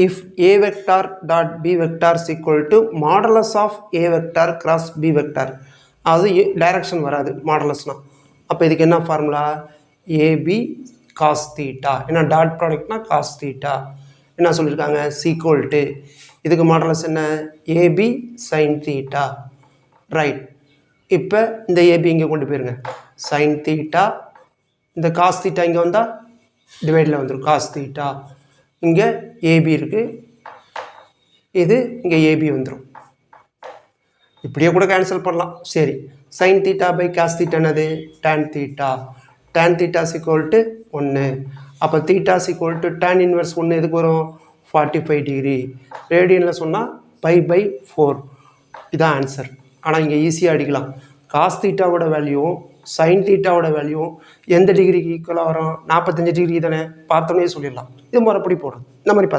If A vector dot B vector is equal to modulus of A vector cross B vector. அது direction வராது மாடலஸ்னால். அப்போ இதுக்கு என்ன ஃபார்முலா? AB cos theta. ஏன்னா டாட் ப்ராடக்ட்னா காஸ் தீட்டா. என்ன சொல்லியிருக்காங்க? சீக்வல் டு இதுக்கு மாடலஸ் என்ன? AB sine theta. ரைட். இப்போ இந்த ஏபி இங்கே கொண்டு போயிருங்க. சைன் தீட்டா, இந்த காஸ் தீட்டா இங்கே வந்தால் டிவைடில் வந்துடும். காஸ் தீட்டா இங்கே ஏபி இருக்குது, இது இங்கே ஏபி வந்துடும். இப்படியே கூட கேன்சல் பண்ணலாம். சரி, sine theta by cos theta என்னது? Tan theta. Tan theta equal to 1. அப்போ theta equal to tan inverse 1 எதுக்கு வரும்? 45 டிகிரி. ரேடியனில் சொன்னால் π/4. இதான் ஆன்சர். ஆனால் இங்கே ஈஸியாக அடிக்கலாம். காஸ் தீட்டாவோட வேல்யூவும் சைன் தீட்டாவோட வேல்யூவும் எந்த டிகிரிக்கு ஈக்குவலாக வரும்? 45 டிகிரி தானே. பார்த்தோன்னே சொல்லிடலாம். இது மறுபடி போடுறது. இந்த மாதிரி பார்த்து